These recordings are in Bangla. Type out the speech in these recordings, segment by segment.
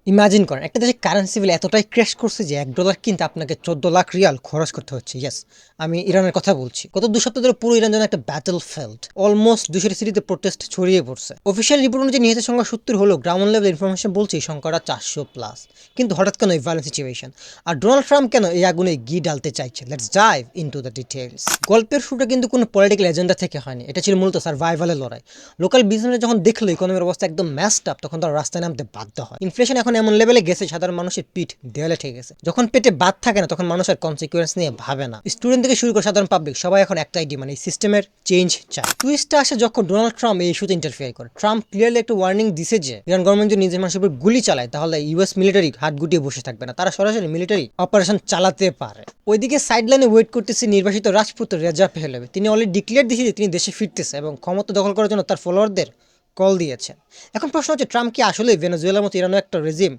ইমাজিন করেন একটা দেশে কারেন্সি ভ্যালু এতটাই ক্র্যাশ করছে যে $1 কিনতে আপনাকে 14 লাখ রিয়াল খরচ করতে হচ্ছে। ইয়েস, আমি ইরানের কথা বলছি। গত 2 সপ্তাহ ধরে পুরো ইরান যেন একটা ব্যাটল ফিল্ড। অলমোস্ট 200 সিটিতে প্রোটেস্ট ছড়িয়ে পড়ছে। অফিসিয়াল রিপোর্ট অনুযায়ী নিহতের সংখ্যা 70 হলো, গ্রাউন্ড লেভেল ইনফরমেশন বলছে এই সংখ্যাটা 400+। কিন্তু হঠাৎ কেন এই ভায়োলেন্ট সিচুয়েশন? আর ডোনাল্ড ট্রাম্প কেন এই আগুনে ঘি ডালতে চাইছে? Let's dive into the details. গল্পের শুরুটা কিন্তু কোনো পলিটিক্যাল এজেন্ডা থেকে হয়নি, এটা ছিল মূলত সার্ভাইভালের লড়াই। লোকাল বিজনেস যখন দেখলো ইকোনমির অবস্থা একদম ম্যাসড আপ, তখন তারা রাস্তায় নামতে বাধ্য হয়। ইনফ্লেশন এখন এমন লেভেলে গেছে সাধারণ মানুষের পিঠ দেয়ালে ঠেকে গেছে। যখন পেটে বাদ থাকে না, তখন মানুষ আর কনসিকুয়েন্স নিয়ে ভাবে না। স্টুডেন্ট থেকে শুরু করে সাধারণ পাবলিক সবাই এখন একটাই ডিমান্ড, এই সিস্টেমের চেঞ্জ চায়। টুইস্টটা আসে যখন ডোনাল্ড ট্রাম্প এই ইস্যুতে ইন্টারফেয়ার করে। ট্রাম্প ক্লিয়ারলি একটা ওয়ার্নিং দিছে যে ইরান গভর্নমেন্ট যদি নিজের মানুষের উপর গুলি চালায়, তাহলে ইউএস মিলিটারি হাত গুটিয়ে বসে থাকবে না, তারা সরাসরি মিলিটারি অপারেশন চালাতে পারে। ওইদিকে সাইডলাইনে ওয়েট করতেছে নির্বাসিত রাজপুত্র রেজা পেহলেভি। তিনি অলরেডি ডিক্লেয়ার দিয়েছে যে তিনি দেশে ফিরতেছে এবং ক্ষমতা দখল করার জন্য তার ফলোয়ারদের কল দিয়েছেন। এখন প্রশ্ন হচ্ছে, ট্রাম্প কি আসলে ভেনেজুয়েলার মতো ইরানও একটা রেজিম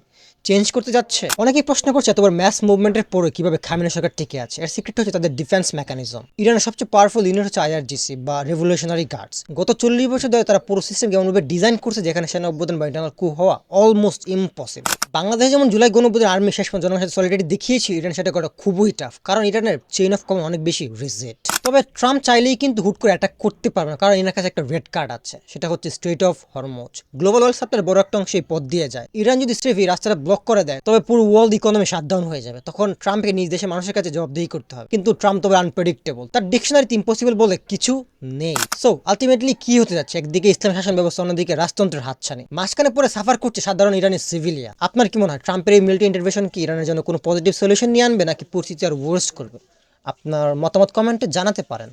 চেঞ্জ করতে যাচ্ছে? অনেকেই প্রশ্ন করছে এতবার ম্যাস মুভমেন্টের পরে কিভাবে খামেনি সরকার টিকে আছে। এর সিক্রেট হচ্ছে তাদের ডিফেন্স মেকানিজম। ইরানের সবচেয়ে পাওয়ারফুল ইউনিট হচ্ছে আইআরজিসি বা রেভলিউশনারি গার্ডস। গত 40 বছর ধরে তারা পুরো সিস্টেম এমনভাবে ডিজাইন করছে যেখানে সেনা অভ্যুত্থান বা ইন্টারনাল কু হওয়া অলমোস্ট ইম্পসিবল। বাংলাদেশে যেমন জুলাই গণঅভ্যুত্থান আর্মি শেষ পর্যন্ত জনগণের সাথে সলিডারিটি দেখিয়েছি, ইরান সেটা করা খুবই টাফ, কারণ ইরানের চেইন অফ কমান্ড অনেক বেশি রিজিড। তবে ট্রাম্প চাইলেই কিন্তু হুট করে অ্যাটাক করতে পারবে না, কারণ এনার কাছে একটা রেড কার্ড আছে, সেটা হচ্ছে strait of Hormuz. Global wealth সাপ্লাইয়ের বড় একটা অংশ এই পথ দিয়ে যায়। ইরান যদি স্রেফ এই রাস্তাটা ব্লক করে দেয়, তবে পুরো ওয়ার্ল্ড ইকোনমি শাটডাউন হয়ে যাবে। তখন ট্রাম্পকে নিজ দেশের মানুষের কাছে জবাবদিহি করতে হবে। কিন্তু ট্রাম্প তবে আনপ্রেডিক্টেবল, তার ডিকশনারিতে ইম্পসিবল বলে কিছু নেই। সো আলটিমেটলি কি হতে যাচ্ছে? একদিকে ইসলাম শাসন ব্যবস্থা, অন্যদিকে রাজতন্ত্রের হাতছানি। মাঝখানে পরে সাফার করছে সাধারণ ইরানের সিভিলিয়া। আপনার কি মনে হয় ট্রাম্পের এই মিলিটারি ইন্টারভেনশন কি ইরানের জন্য কোনো পজিটিভ সলিউশন নিয়ে আনবে, নাকি পরিস্থিতি আর ওয়ার্স্ট করবে? আপনার মতামত কমেন্টে জানাতে পারেন।